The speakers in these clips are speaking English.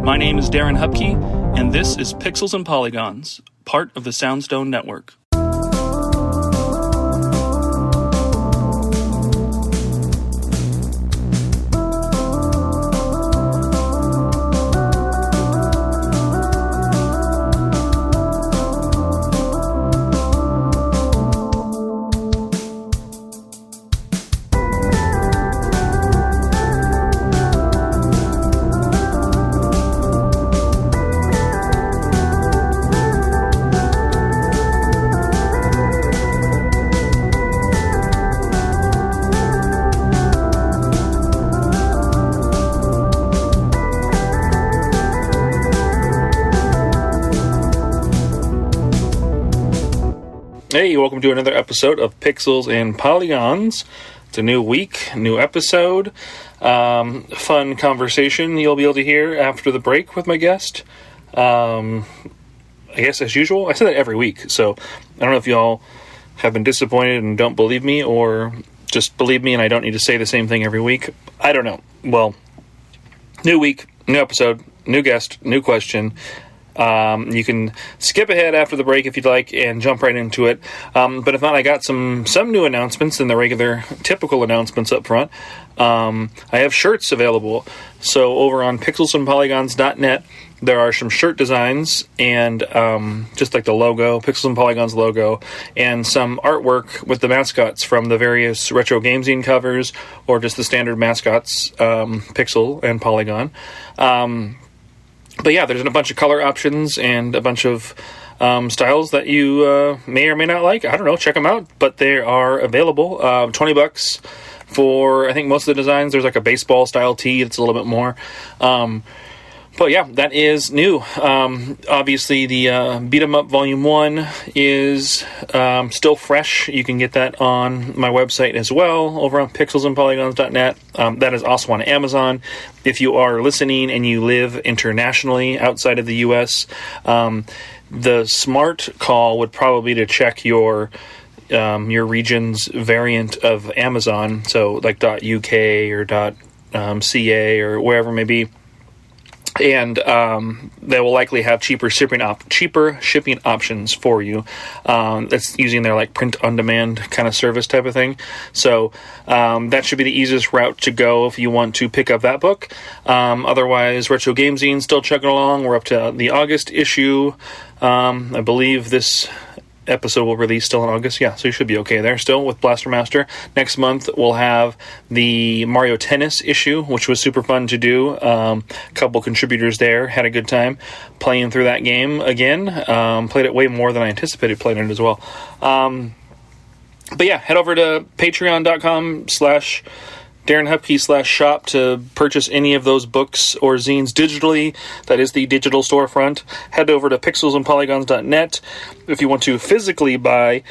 My name is Darren Hupke, and this is Pixels and Polygons, part of the Soundstone Network. Hey, welcome to another episode of Pixels and Polygons. It's a new week, new episode, fun conversation you'll be able to hear after the break with my guest. I guess as usual, I say that every week, so I don't know if y'all have been disappointed and don't believe me, or just believe me and I don't need to say the same thing every week. I don't know. Well, new week, new episode, new guest, new question. You can skip ahead after the break if you'd like and jump right into it. But if not, I got some new announcements than the regular typical announcements up front. I have shirts available. So over on pixelsandpolygons.net, there are some shirt designs and just like the logo, Pixels and Polygons logo, and some artwork with the mascots from the various retro game zine covers or just the standard mascots, Pixel and Polygon. But yeah, there's a bunch of color options and a bunch of styles that you may or may not like. I don't know, check them out. But they are available. $20 for, I think, most of the designs. There's like a baseball style tee that's a little bit more. But yeah, that is new. Obviously, the Beat 'em Up Volume 1 is still fresh. You can get that on my website as well, over on pixelsandpolygons.net. That is also on Amazon. If you are listening and you live internationally outside of the U.S., the smart call would probably be to check your region's variant of Amazon, so like .uk or .ca or wherever it may be. And they will likely have cheaper shipping options for you. That's using their like print-on-demand kind of service type of thing. So that should be the easiest route to go if you want to pick up that book. Otherwise, Retro Game Zine still chugging along. We're up to the August issue. I believe this episode will release still in August. Yeah, so you should be okay there still with Blaster Master. Next month we'll have the Mario Tennis issue, which was super fun to do. A couple contributors there had a good time playing through that game again. Played it way more than I anticipated playing it as well. But yeah, head over to patreon.com/Darren Hupke /shop to purchase any of those books or zines digitally. That is the digital storefront. Head over to pixelsandpolygons.net if you want to physically buy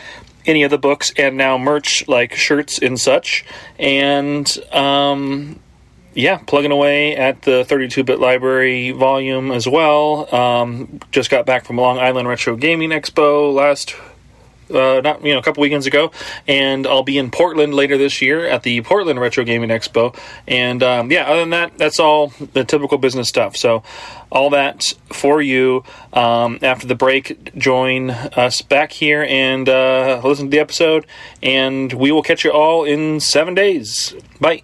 any of the books and now merch like shirts and such. And yeah, plugging away at the 32-bit library volume as well. Just got back from Long Island Retro Gaming Expo a couple weekends ago, and I'll be in Portland later this year at the Portland Retro Gaming Expo. And yeah, other than that, that's all the typical business stuff. So all that for you. After the break, join us back here and listen to the episode, and we will catch you all in 7 days. Bye.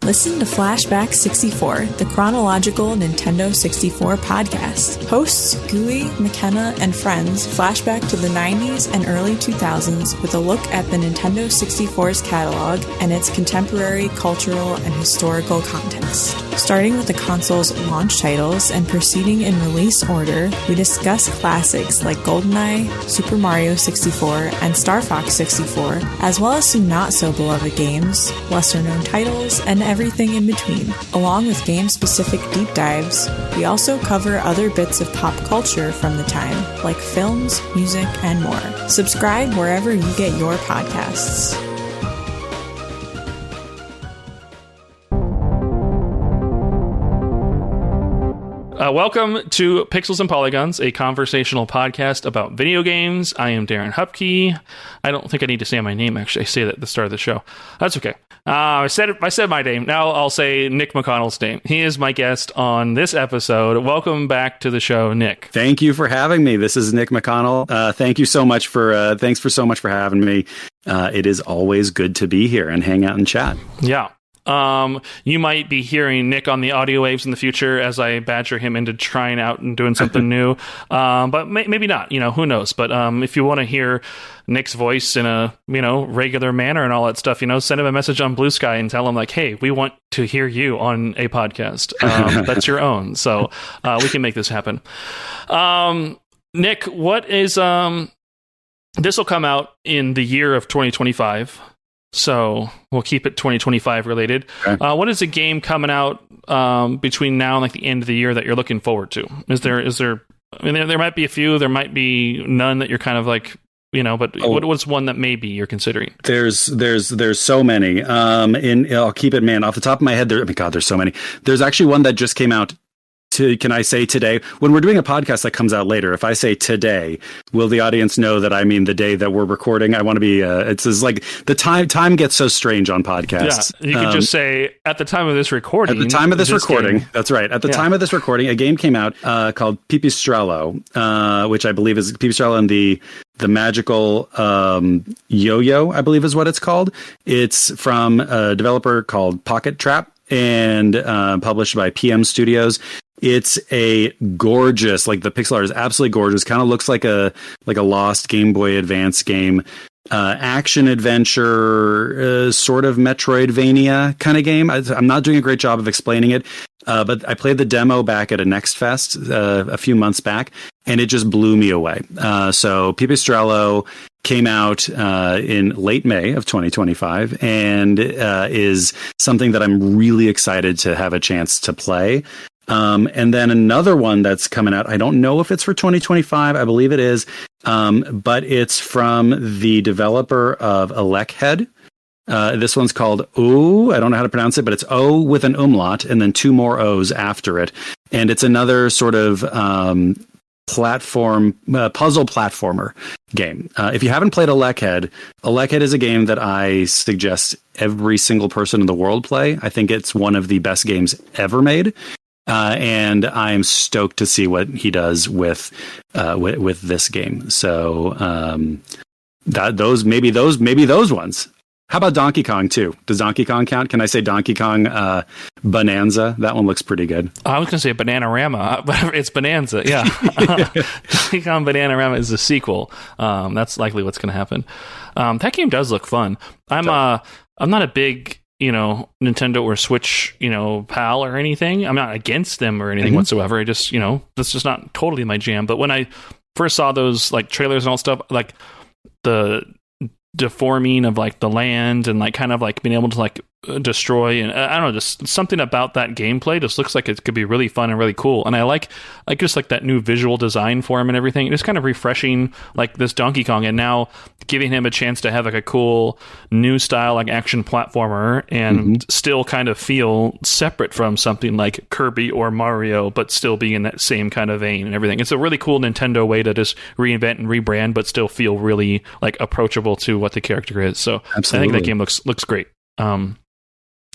Listen to Flashback 64, the chronological Nintendo 64 podcast. Hosts Gooey, McKenna, and friends flashback to the 90s and early 2000s with a look at the Nintendo 64's catalog and its contemporary cultural and historical context. Starting with the console's launch titles and proceeding in release order, we discuss classics like GoldenEye, Super Mario 64, and Star Fox 64, as well as some not-so-beloved games, lesser-known titles, and everything in between. Along with game-specific deep dives, we also cover other bits of pop culture from the time, like films, music, and more. Subscribe wherever you get your podcasts. Welcome to Pixels and Polygons, a conversational podcast about video games. I am Darren Hupke. I don't think I need to say my name, actually. I say that at the start of the show. That's okay. I said my name. Now I'll say Nic McConnell's name. He is my guest on this episode. Welcome back to the show, Nic. Thank you for having me. This is Nic McConnell. Thanks so much for having me. It is always good to be here and hang out and chat. Yeah. You might be hearing Nic on the audio waves in the future as I badger him into trying out and doing something new. But maybe not, who knows? But if you want to hear Nic's voice in a, regular manner and all that stuff, send him a message on Blue Sky and tell him like, hey, we want to hear you on a podcast. That's your own. So we can make this happen. Nic, what is, this will come out in the year of 2025. So we'll keep it 2025 related. Okay. What is a game coming out between now and like the end of the year that you're looking forward to? Is there? I mean, there might be a few. There might be none that you're kind of like, But what's one that maybe you're considering? There's so many. And I'll keep it, man, off the top of my head. There's so many. There's actually one that just came out. Can I say today? When we're doing a podcast that comes out later, if I say today, will the audience know that I mean the day that we're recording? I want to be. It's like the time gets so strange on podcasts. Yeah, you could just say at the time of this recording. At the time of this recording, that's right. At the time of this recording, a game came out called Pipistrello, which I believe is Pipistrello and the magical yo-yo, I believe is what it's called. It's from a developer called Pocket Trap and published by PM Studios. It's a gorgeous, like the pixel art is absolutely gorgeous. Kind of looks like a lost Game Boy Advance game, action adventure, sort of Metroidvania kind of game. I'm not doing a great job of explaining it, but I played the demo back at a Next Fest a few months back, and it just blew me away. So Pipistrello came out in late May of 2025 and is something that I'm really excited to have a chance to play. And then another one that's coming out, I don't know if it's for 2025, I believe it is, but it's from the developer of Elekhead. This one's called I don't know how to pronounce it, but it's O with an umlaut and then two more O's after it. And it's another sort of puzzle platformer game. If you haven't played Elekhead is a game that I suggest every single person in the world play. I think it's one of the best games ever made. And I'm stoked to see what he does with this game. So those ones. How about Donkey Kong too? Does Donkey Kong count? Can I say Donkey Kong Bonanza? That one looks pretty good. I was going to say Bananarama, but it's Bonanza. Yeah, Donkey Kong Bananarama is the sequel. That's likely what's going to happen. That game does look fun. I'm not a big Nintendo or Switch, pal or anything. I'm not against them or anything whatsoever. I just, that's just not totally my jam. But when I first saw those like trailers and all stuff, like the deforming of like the land and like kind of like being able to like destroy, and I don't know, just something about that gameplay just looks like it could be really fun and really cool. And I like just like that new visual design for him and everything. It's kind of refreshing, like this Donkey Kong, and now giving him a chance to have like a cool new style like action platformer and still kind of feel separate from something like Kirby or Mario, but still be in that same kind of vein and everything. It's a really cool Nintendo way to just reinvent and rebrand, but still feel really like approachable to what the character is. So absolutely. I think that game looks great.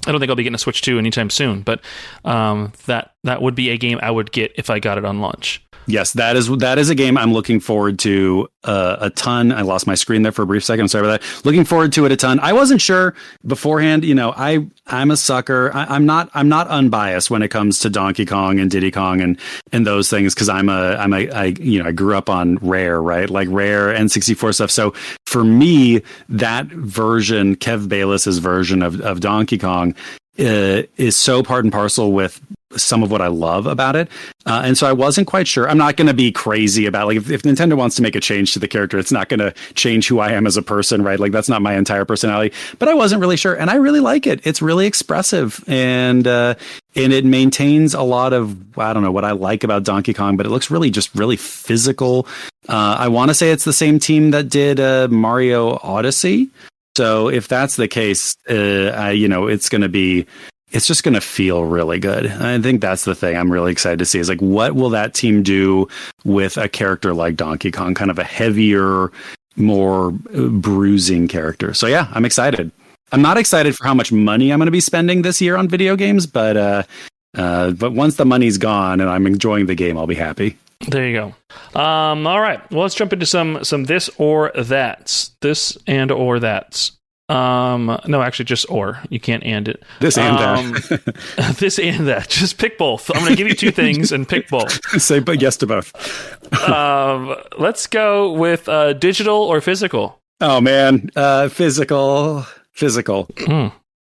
I don't think I'll be getting a Switch 2 anytime soon, but that would be a game I would get if I got it on launch. Yes, that is a game I'm looking forward to a ton. I lost my screen there for a brief second. I'm sorry about that. Looking forward to it a ton. I wasn't sure beforehand. I'm a sucker. I'm not unbiased when it comes to Donkey Kong and Diddy Kong and those things, because I grew up on Rare, right? Like Rare N64 stuff. So for me, that version, Kev Bayless's version of Donkey Kong, is so part and parcel with some of what I love about it. And so I wasn't quite sure. I'm not going to be crazy about, like, if Nintendo wants to make a change to the character, it's not going to change who I am as a person, right? Like, that's not my entire personality. But I wasn't really sure. And I really like it. It's really expressive. And it maintains a lot of, I don't know, what I like about Donkey Kong, but it looks really physical. I want to say it's the same team that did Mario Odyssey. So if that's the case, it's going to be it's just going to feel really good. And I think that's the thing I'm really excited to see is like, what will that team do with a character like Donkey Kong, kind of a heavier, more bruising character. So yeah, I'm excited. I'm not excited for how much money I'm going to be spending this year on video games, but once the money's gone and I'm enjoying the game, I'll be happy. There you go. All right. Well, let's jump into some this or that's. This and or that's. No, actually, just or. You can't and it. This and that. This and that. Just pick both. I'm going to give you two things and pick both. Say but yes to both. Let's go with digital or physical. Oh man, physical.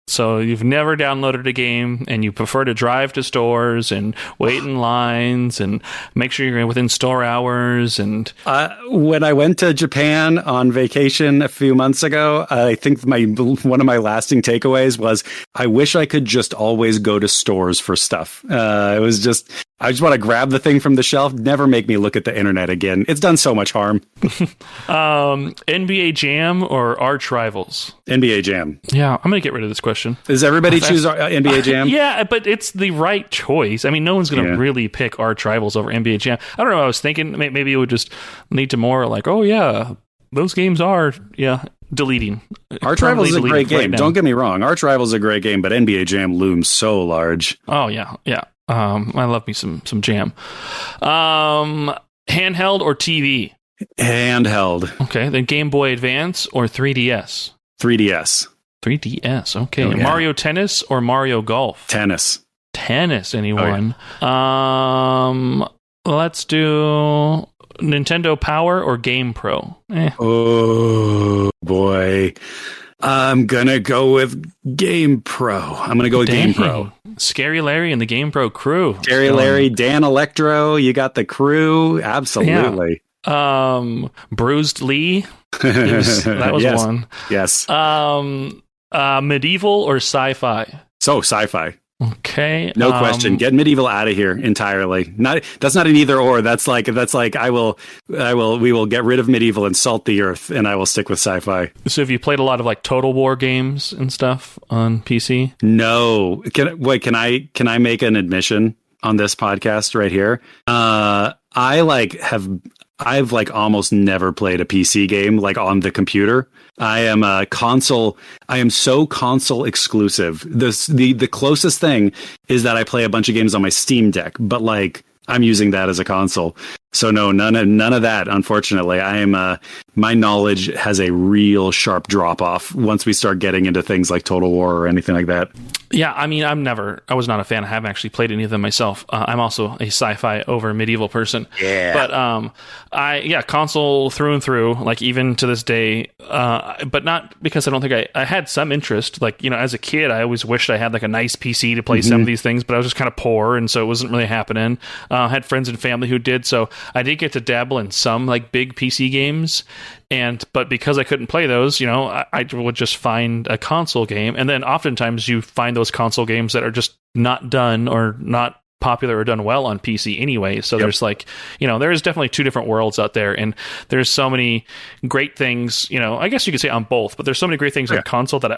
So you've never downloaded a game and you prefer to drive to stores and wait in lines and make sure you're within store hours. And when I went to Japan on vacation a few months ago, I think one of my lasting takeaways was I wish I could just always go to stores for stuff. I just want to grab the thing from the shelf. Never make me look at the internet again. It's done so much harm. NBA Jam or Arch Rivals? NBA Jam. Yeah, I'm going to get rid of this question. Does everybody choose NBA Jam? Yeah, but it's the right choice. I mean, no one's going to really pick Arch Rivals over NBA Jam. I don't know. I was thinking maybe it would just lead to more like, oh yeah, those games are deleting. Arch Rivals is a great game. Don't get me wrong. Arch Rivals is a great game, but NBA Jam looms so large. Oh yeah. I love me some Jam. Handheld or TV? Handheld. Okay, then Game Boy Advance or 3DS? 3DS. 3DS. Okay. Oh, yeah. Mario Tennis or Mario Golf? Tennis. Anyone? Oh, yeah. Let's do Nintendo Power or Game Pro? Oh boy. I'm gonna go with Game Pro. Game Pro. Scary Larry and the Game Pro crew. Scary Larry, Dan Electro, you got the crew. Absolutely. Yeah. Bruised Lee. That was yes. one. Yes. Medieval or sci-fi? So sci-fi. Okay. No question. Get medieval out of here entirely. That's not an either or. That's like we will get rid of medieval and salt the earth, and I will stick with sci-fi. So have you played a lot of like Total War games and stuff on PC? No. Can I make an admission on this podcast right here? I've almost never played a PC game like on the computer. I am so console exclusive. The closest thing is that I play a bunch of games on my Steam Deck, but like I'm using that as a console. So no, none of that. Unfortunately, my knowledge has a real sharp drop off once we start getting into things like Total War or anything like that. Yeah, I mean, I was not a fan. I haven't actually played any of them myself. I'm also a sci-fi over medieval person. Yeah. But console through and through, like even to this day, but not because I don't think I had some interest. Like, as a kid, I always wished I had like a nice PC to play some of these things, but I was just kind of poor. And so it wasn't really happening. I had friends and family who did. So I did get to dabble in some like big PC games. But because I couldn't play those, I would just find a console game. And then oftentimes you find those console games that are just not done or not popular or done well on PC anyway. So there's there is definitely two different worlds out there. And there's so many great things, I guess you could say on both, but there's so many great things on console that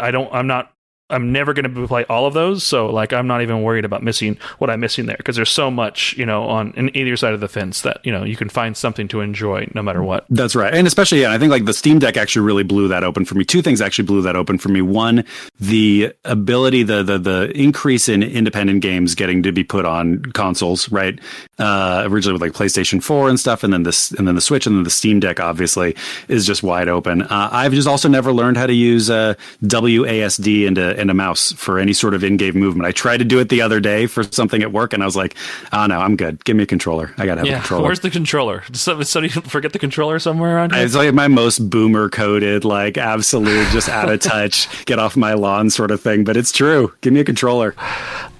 I'm never going to play all of those. So like, I'm not even worried about missing what I'm missing there. Cause there's so much, on either side of the fence that, you can find something to enjoy no matter what. That's right. And especially, I think like the Steam Deck actually really blew that open for me. Two things actually blew that open for me. One, the ability, the increase in independent games getting to be put on consoles, right? Originally with like PlayStation 4 and stuff. And then the Switch and then the Steam Deck obviously is just wide open. I've just also never learned how to use WASD and a mouse for any sort of in-game movement. I tried to do it the other day for something at work, and I was like, "Oh no, I'm good. Give me a controller. I gotta have a controller." Where's the controller? So you forget the controller somewhere around here? It's like my most boomer-coded, like absolute, just out of touch, get off my lawn sort of thing. But it's true. Give me a controller.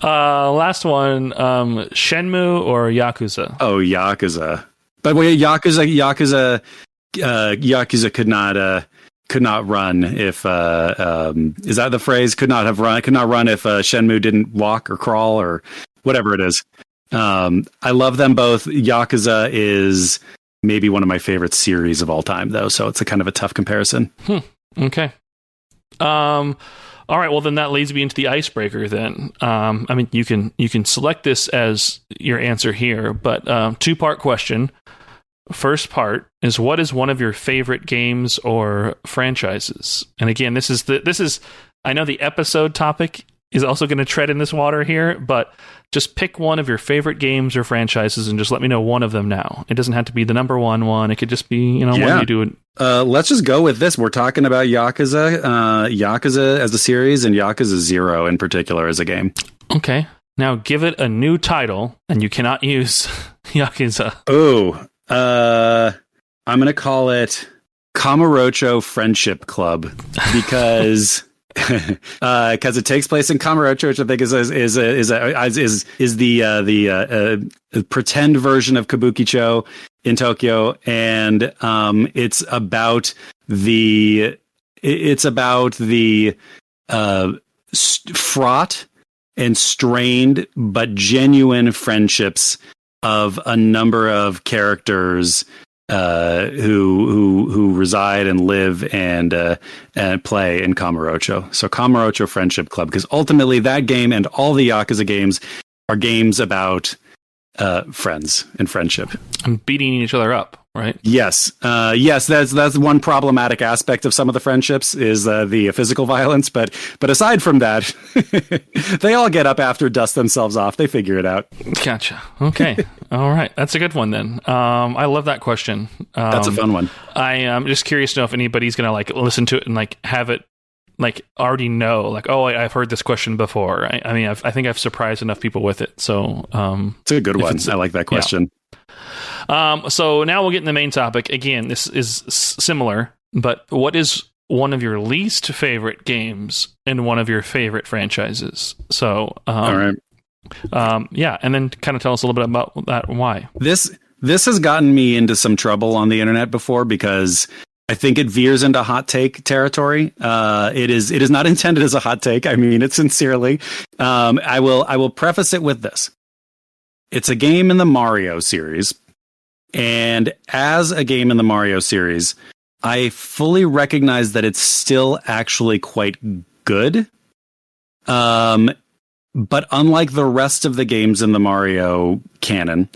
Last one: Shenmue or Yakuza? Oh, Yakuza. By the way, Yakuza could not run if is that the phrase? Could not run if Shenmue didn't walk or crawl or whatever it is. I love them both. Yakuza is maybe one of my favorite series of all time, though, so it's a kind of a tough comparison. Okay. All right, well then that leads me into the icebreaker. Then, I mean, you can select this as your answer here, but 2-part question. First part is, what is one of your favorite games or franchises? And again, this is I know the episode topic is also going to tread in this water here, but just pick one of your favorite games or franchises and just let me know one of them now. It doesn't have to be the number one. It could just be, one you do it. Let's just go with this. We're talking about Yakuza, Yakuza as a series, and Yakuza 0 in particular as a game. Okay. Now give it a new title, and you cannot use Yakuza. Oh, I'm going to call it Kamurocho Friendship Club because it takes place in Kamurocho, which I think is the pretend version of Kabukicho in Tokyo, and it's about the fraught and strained but genuine friendships of a number of characters who reside and live and play in Kamurocho. So Kamurocho Friendship Club, because ultimately that game and all the Yakuza games are games about friends and friendship and beating each other up, right? Yes. That's one problematic aspect of some of the friendships is the physical violence, but aside from that, they all get up after, dust themselves off. They figure it out. Gotcha. Okay. All right. That's a good one then. I love that question. That's a fun one. I am just curious to know if anybody's going to listen to it and have it already know I've heard this question before. I mean, I think I've surprised enough people with it. So it's a good one. I like that question. Yeah. So now we'll get in the main topic. Again, this is similar, but what is one of your least favorite games and one of your favorite franchises? So, all right. And then kind of tell us a little bit about that. Why this has gotten me into some trouble on the internet before because I think it veers into hot take territory. It is not intended as a hot take. I mean it sincerely. I will preface it with this. It's a game in the Mario series, and as a game in the Mario series, I fully recognize that it's still actually quite good. But unlike the rest of the games in the Mario canon,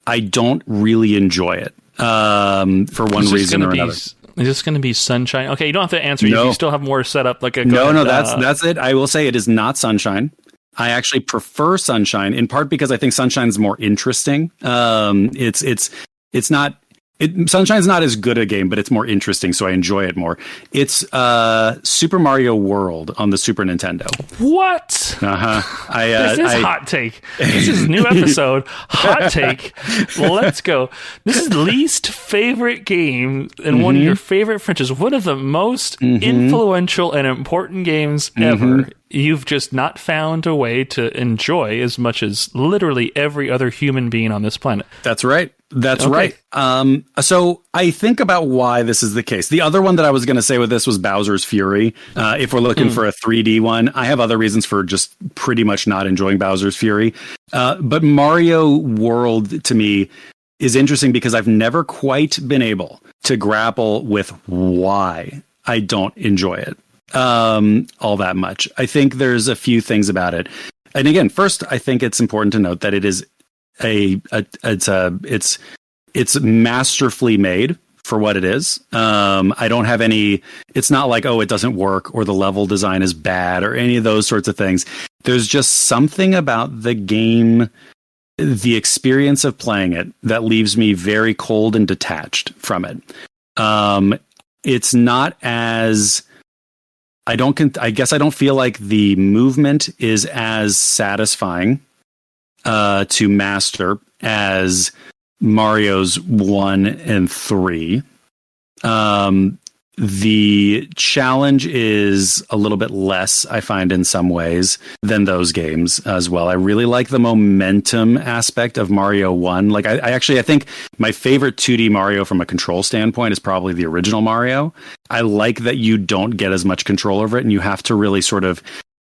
I don't really enjoy it for one reason or another. Is this going to be Sunshine? Okay, you don't have to answer. No. You still have more set up. That's it. I will say it is not Sunshine. I actually prefer Sunshine in part because I think Sunshine's more interesting. It's not. Sunshine's not as good a game, but it's more interesting, so I enjoy it more. It's Super Mario World on the Super Nintendo. What? This is hot take. This is a new episode. Hot take. Let's go. This is least favorite game and one of your favorite franchises. One of the most influential and important games ever. You've just not found a way to enjoy as much as literally every other human being on this planet. That's right. That's right. So I think about why this is the case. The other one that I was going to say with this was Bowser's Fury. If we're looking for a 3D one, I have other reasons for just pretty much not enjoying Bowser's Fury. But Mario World to me is interesting because I've never quite been able to grapple with why I don't enjoy it all that much. I think there's a few things about it. And again, first, I think it's important to note that it is it's masterfully made for what it is. I don't have any, it's not like, oh, it doesn't work or the level design is bad or any of those sorts of things. There's just something about the game, the experience of playing it that leaves me very cold and detached from it. It's not as, I guess I don't feel like the movement is as satisfying to master as Mario's 1 and 3. The challenge is a little bit less, I find, in some ways than those games as well. I really like the momentum aspect of Mario 1. Like I think my favorite 2D Mario from a control standpoint is probably the original Mario. I like that you don't get as much control over it and you have to really sort of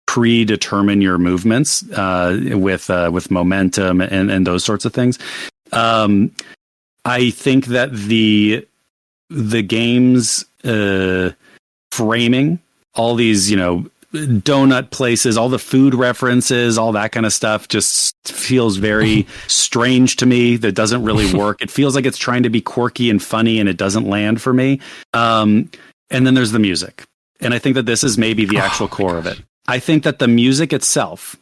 predetermine your movements with momentum and those sorts of things. I think that the game's framing, all these, donut places, all the food references, all that kind of stuff just feels very strange to me. That doesn't really work. It feels like it's trying to be quirky and funny, and it doesn't land for me. And then there's the music. And I think that this is maybe the actual core of it. I think that the music itself,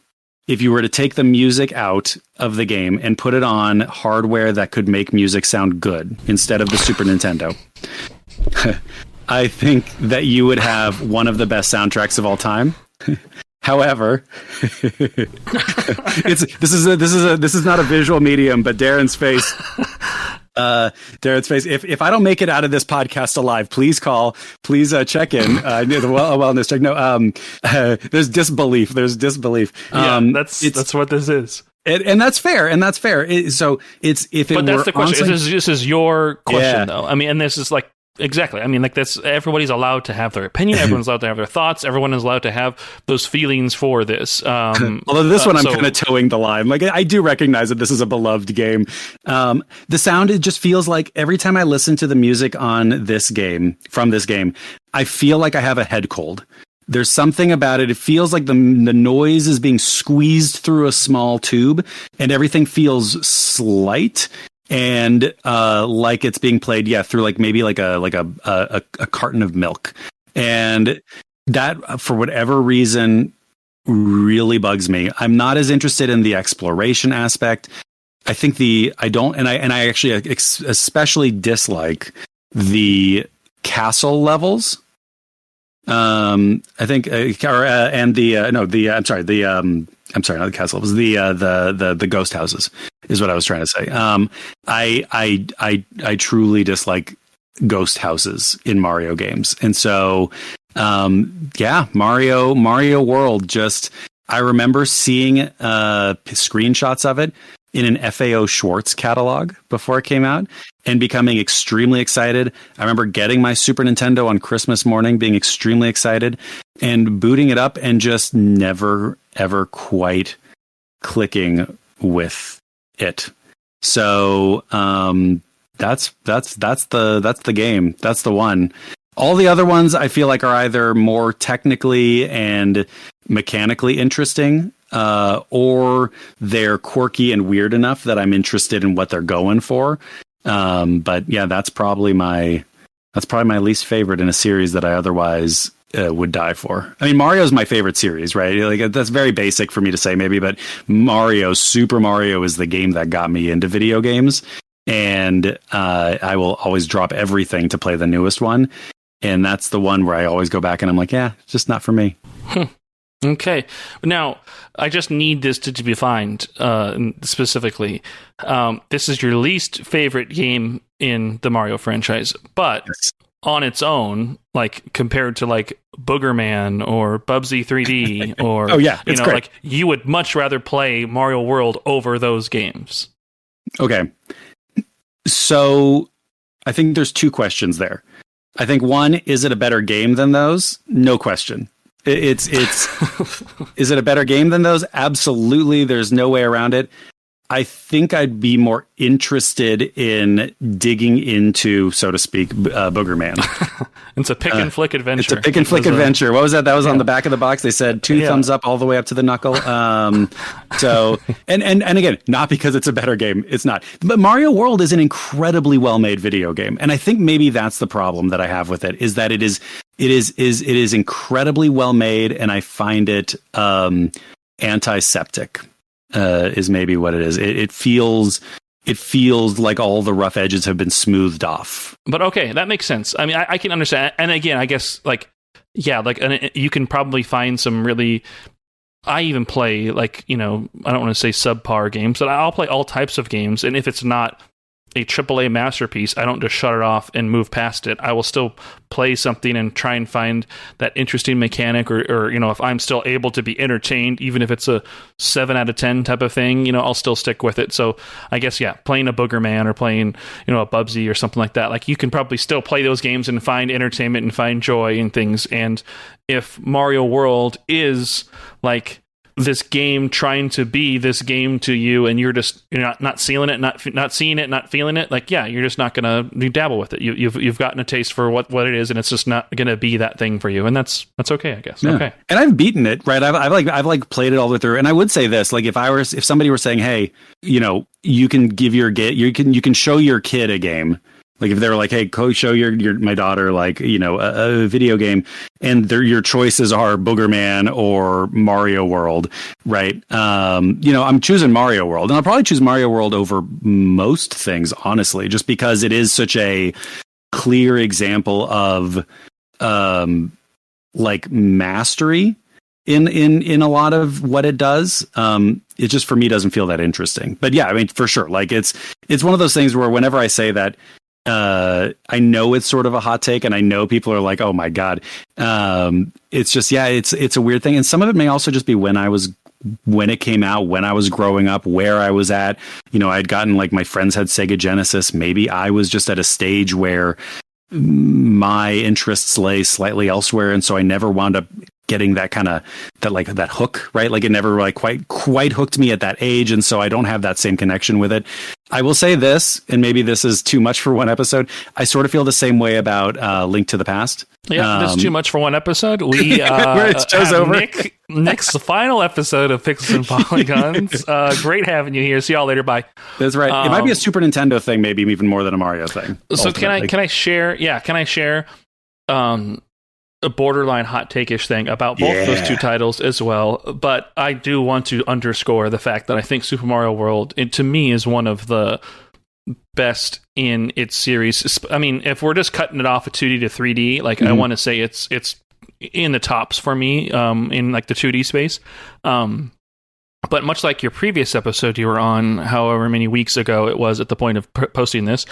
if you were to take the music out of the game and put it on hardware that could make music sound good instead of the Super Nintendo, I think that you would have one of the best soundtracks of all time. However, this is not a visual medium, but Darren's face. If I don't make it out of this podcast alive, please call. Please check in near the wellness check. No, there's disbelief. That's what this is. And that's fair. That's the question. This is your question, though. I mean, and this is like. Exactly. I mean, like that's everybody's allowed to have their opinion. Everyone's allowed to have their thoughts. Everyone is allowed to have those feelings for this. Although this one, I'm kind of towing the line. Like I do recognize that this is a beloved game. The sound, it just feels like every time I listen to the music on this game, from this game, I feel like I have a head cold. There's something about it. It feels like the noise is being squeezed through a small tube, and everything feels slight. And like it's being played, through like maybe like a carton of milk, and that for whatever reason really bugs me. I'm not as interested in the exploration aspect. I think I actually especially dislike the castle levels. I think I'm sorry, not the castle. It was the ghost houses is what I was trying to say. I truly dislike ghost houses in Mario games. And so, Mario World, just, I remember seeing screenshots of it in an FAO Schwartz catalog before it came out and becoming extremely excited. I remember getting my Super Nintendo on Christmas morning, being extremely excited and booting it up and just never, ever quite clicking with it. So, that's the game. That's the one. All the other ones I feel like are either more technically and mechanically interesting, or they're quirky and weird enough that I'm interested in what they're going for. But yeah, that's probably my least favorite in a series that I otherwise would die for. I mean, Mario's my favorite series, right? Like that's very basic for me to say maybe, but Super Mario is the game that got me into video games. And I will always drop everything to play the newest one. And that's the one where I always go back and I'm like, yeah, it's just not for me. Okay. Now, I just need this to be defined specifically. This is your least favorite game in the Mario franchise, but on its own, like compared to like Boogerman or Bubsy 3D or great. Like you would much rather play Mario World over those games. Okay. So I think there's two questions there. I think one, is it a better game than those? No question. It's is it a better game than those? Absolutely. There's no way around it. I think I'd be more interested in digging into, so to speak, Boogerman. It's a pick and flick adventure. It's a pick and flick adventure. What was that? That was on the back of the box. They said two thumbs up all the way up to the knuckle. So, and again, not because it's a better game. It's not. But Mario World is an incredibly well-made video game. And I think maybe that's the problem that I have with it, is that it is incredibly well-made, and I find it antiseptic. Is maybe what it is. It feels like all the rough edges have been smoothed off. But okay, that makes sense. I mean, I can understand. And again, I guess and you can probably find some really. I even play I don't want to say subpar games, but I'll play all types of games. And if it's not a AAA masterpiece, I don't just shut it off and move past it. I will still play something and try and find that interesting mechanic, or if I'm still able to be entertained, even if it's a 7 out of 10 type of thing, I'll still stick with it. So I guess, playing a Boogerman or playing, a Bubsy or something like that, like you can probably still play those games and find entertainment and find joy in things. And if Mario World is like this game trying to be this game to you, and you're not feeling it, not seeing it, not feeling it, like, yeah, you're just not gonna dabble with it. You've gotten a taste for what it is, and it's just not gonna be that thing for you, and that's okay, I guess. Yeah. Okay. And I've beaten it, right? I've played it all the way through, and I would say this, like, if somebody were saying, hey, you can give you can show your kid a game. Like if they were like, hey, show my daughter, like, a video game, and your choices are Boogerman or Mario World, right? I'm choosing Mario World, and I'll probably choose Mario World over most things, honestly, just because it is such a clear example of like mastery in a lot of what it does. It just, for me, doesn't feel that interesting. But yeah, I mean, for sure, like it's one of those things where whenever I say that, I know it's sort of a hot take, and I know people are like, oh my God. It's just, yeah, it's a weird thing. And some of it may also just be when it came out, when I was growing up, where I was at. I'd gotten, like, my friends had Sega Genesis. Maybe I was just at a stage where my interests lay slightly elsewhere, and so I never wound up getting that hook, right? Like it never like quite hooked me at that age, and so I don't have that same connection with it. I will say this, and maybe this is too much for one episode. I sort of feel the same way about Link to the Past. Yeah, this is too much for one episode. We show's over. Nick's final episode of Pixels and Polygons. Great having you here. See y'all later. Bye. That's right. It might be a Super Nintendo thing, maybe even more than a Mario thing. So ultimately. can I share? Yeah, can I share? A borderline hot take-ish thing about both those two titles as well, but I do want to underscore the fact that I think Super Mario World, to me, is one of the best in its series. I mean, if we're just cutting it off of 2D to 3D, like, I want to say it's in the tops for me, in like the 2D space. But much like your previous episode you were on, however many weeks ago it was at the point of posting this,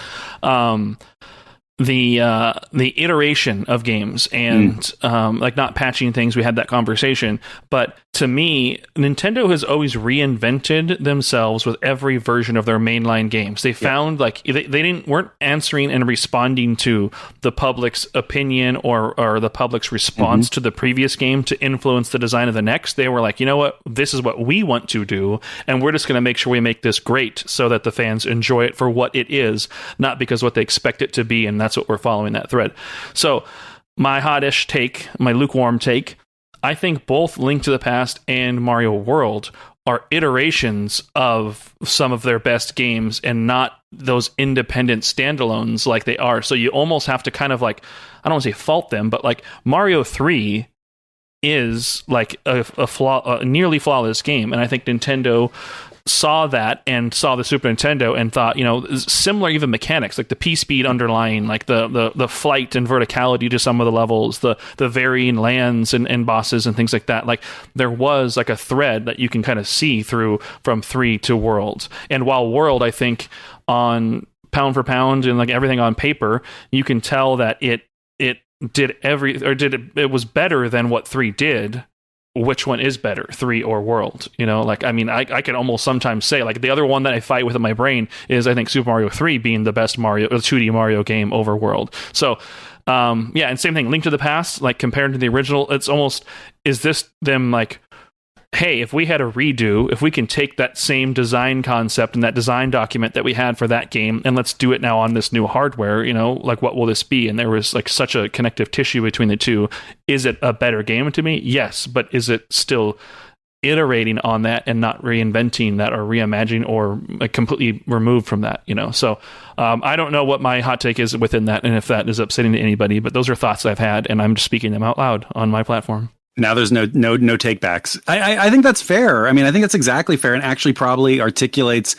the iteration of games and like not patching things, we had that conversation, but to me, Nintendo has always reinvented themselves with every version of their mainline games. They found like they weren't answering and responding to the public's opinion or the public's response to the previous game to influence the design of the next. They were like, you know what, this is what we want to do, and we're just going to make sure we make this great so that the fans enjoy it for what it is, not because what they expect it to be, and that's what we're following that thread. So my hot-ish take, my lukewarm take, I think both Link to the Past and Mario World are iterations of some of their best games and not those independent standalones like they are. So you almost have to kind of like, I don't want to say fault them, but like Mario 3 is like a nearly flawless game. And I think Nintendo saw that and saw the Super Nintendo and thought, similar even mechanics, like the P-speed underlying, like the flight and verticality to some of the levels, the varying lands and bosses and things like that. Like there was like a thread that you can kind of see through from 3 to World. And while World, I think on pound for pound and like everything on paper, you can tell that it was better than what 3 did. Which one is better, 3 or World? Like, I mean, I can almost sometimes say, like, the other one that I fight with in my brain is, I think, Super Mario 3 being the best 2D Mario game over World. So, and same thing, Link to the Past, like, compared to the original, it's almost, is this them, like, hey, if we had a redo, if we can take that same design concept and that design document that we had for that game, and let's do it now on this new hardware, like, what will this be? And there was like such a connective tissue between the two. Is it a better game to me? Yes, but is it still iterating on that and not reinventing that or reimagining or like completely removed from that? So I don't know what my hot take is within that, and if that is upsetting to anybody, but those are thoughts I've had, and I'm just speaking them out loud on my platform. Now there's no takebacks. I think that's fair. I mean, I think that's exactly fair, and actually probably articulates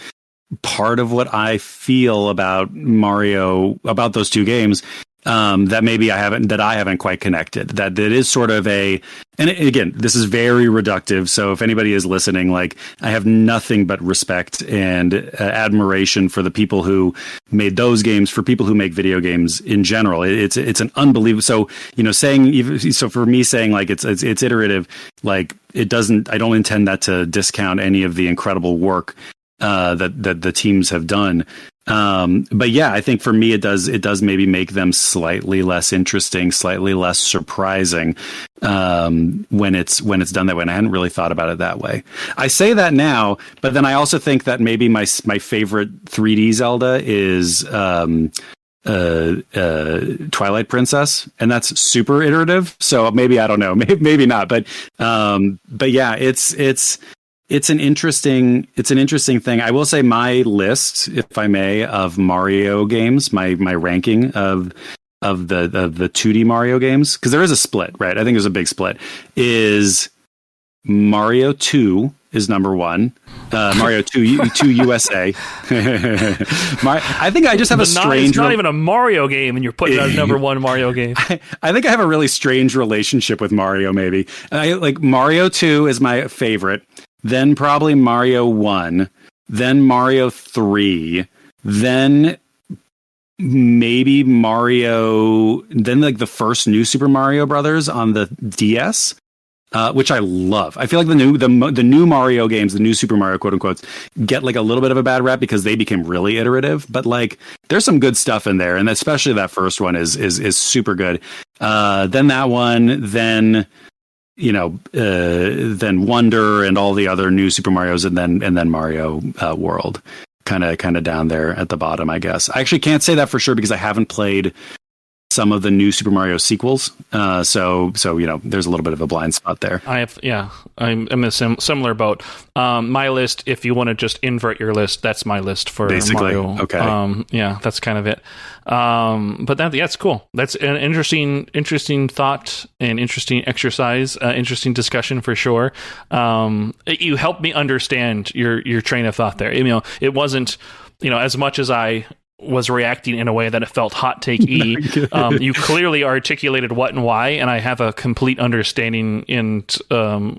part of what I feel about Mario, about those two games, that maybe I haven't quite connected. That is sort of and again, this is very reductive. So if anybody is listening, like, I have nothing but respect and admiration for the people who made those games, for people who make video games in general. It's an unbelievable. So, so for me saying like it's iterative, like I don't intend that to discount any of the incredible work that the teams have done. But yeah, I think for me, it does maybe make them slightly less interesting, slightly less surprising, when it's done that way. And I hadn't really thought about it that way. I say that now, but then I also think that maybe my favorite 3D Zelda is, Twilight Princess, and that's super iterative. So maybe, I don't know, maybe not, but yeah, it's an interesting thing. I will say my list, if I may, of Mario games, my ranking of the 2D Mario games, because there is a split, right? I think there's a big split. Is Mario 2 is number one. Mario 2 USA. I think I just have a strange... It's not even a Mario game, and you're putting out number one Mario game. I think I have a really strange relationship with Mario, maybe. Like Mario 2 is my favorite. Then probably Mario 1, then Mario 3, then maybe Mario, then like the first new Super Mario Brothers on the DS, which I love. I feel like the new Mario games, the new Super Mario quote unquote, get like a little bit of a bad rap because they became really iterative, but like there's some good stuff in there, and especially that first one is super good. Then that one, then then Wonder and all the other new Super Marios, and then Mario World, kind of down there at the bottom, I guess. I actually can't say that for sure because I haven't played some of the new Super Mario sequels, so there's a little bit of a blind spot there. I'm in a similar boat. My list, if you want to just invert your list, that's my list for basically Mario. Okay. That's kind of it. But that's cool. That's an interesting thought and interesting exercise, interesting discussion for sure. You helped me understand your train of thought there. It wasn't, as much as I was reacting in a way that it felt hot take-y. You clearly articulated what and why, and I have a complete understanding and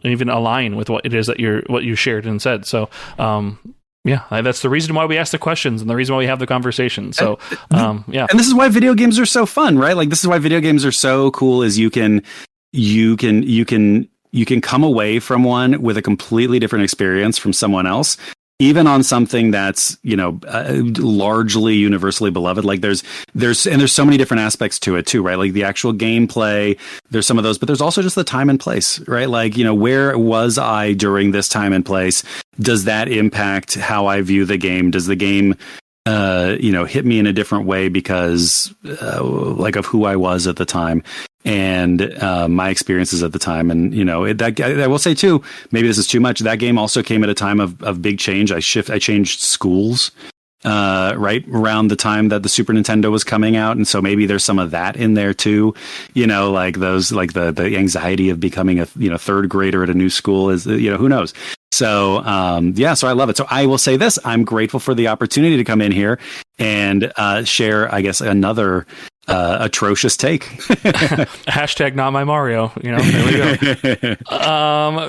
even align with what it is that you shared and said. So, that's the reason why we ask the questions and the reason why we have the conversation. So, And this is why video games are so fun, right? Like, this is why video games are so cool, is you can come away from one with a completely different experience from someone else, even on something that's, largely universally beloved. Like there's so many different aspects to it too, right? Like the actual gameplay, there's some of those, but there's also just the time and place, right? Like, where was I during this time and place? Does that impact how I view the game? Does the game, hit me in a different way because, of who I was at the time and my experiences at the time. And, I will say too, maybe this is too much. That game also came at a time of big change. I changed schools, right around the time that the Super Nintendo was coming out. And so maybe there's some of that in there too, like those, like the anxiety of becoming a, third grader at a new school is, who knows? So, so I love it. So I will say this, I'm grateful for the opportunity to come in here and share, I guess, another atrocious take. Hashtag not my Mario. There we go.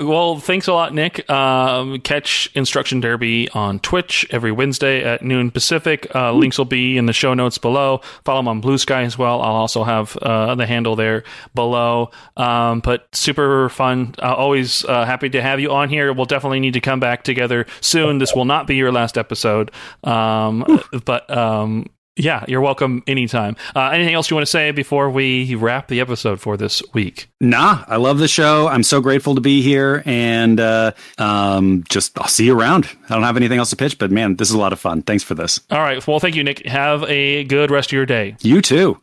Well, thanks a lot, Nick. Catch Instruction Derby on Twitch every Wednesday at noon Pacific. Links will be in the show notes below. Follow him on Blue Sky as well. I'll also have the handle there below. But super fun. Always happy to have you on here. We'll definitely need to come back together soon. This will not be your last episode. Yeah, you're welcome anytime. Anything else you want to say before we wrap the episode for this week? Nah, I love the show. I'm so grateful to be here, and I'll see you around. I don't have anything else to pitch, but man, this is a lot of fun. Thanks for this. All right. Well, thank you, Nick. Have a good rest of your day. You too.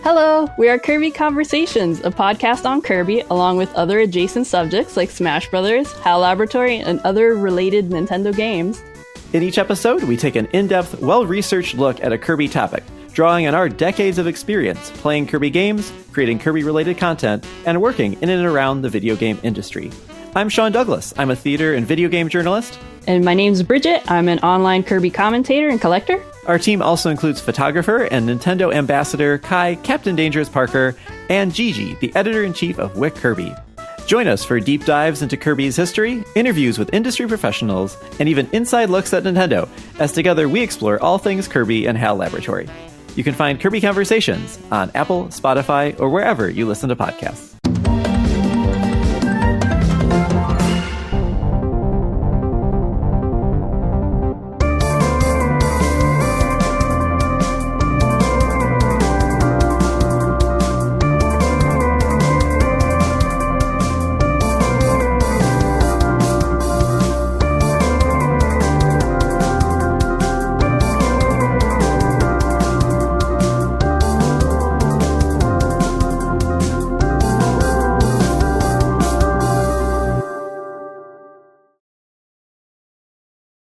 Hello, we are Kirby Conversations, a podcast on Kirby, along with other adjacent subjects like Smash Brothers, HAL Laboratory, and other related Nintendo games. In each episode, we take an in-depth, well-researched look at a Kirby topic, drawing on our decades of experience playing Kirby games, creating Kirby-related content, and working in and around the video game industry. I'm Sean Douglas. I'm a theater and video game journalist. And my name's Bridget. I'm an online Kirby commentator and collector. Our team also includes photographer and Nintendo ambassador Kai Captain Dangerous Parker and Gigi, the editor-in-chief of Wick Kirby. Join us for deep dives into Kirby's history, interviews with industry professionals, and even inside looks at Nintendo, as together we explore all things Kirby and HAL Laboratory. You can find Kirby Conversations on Apple, Spotify, or wherever you listen to podcasts.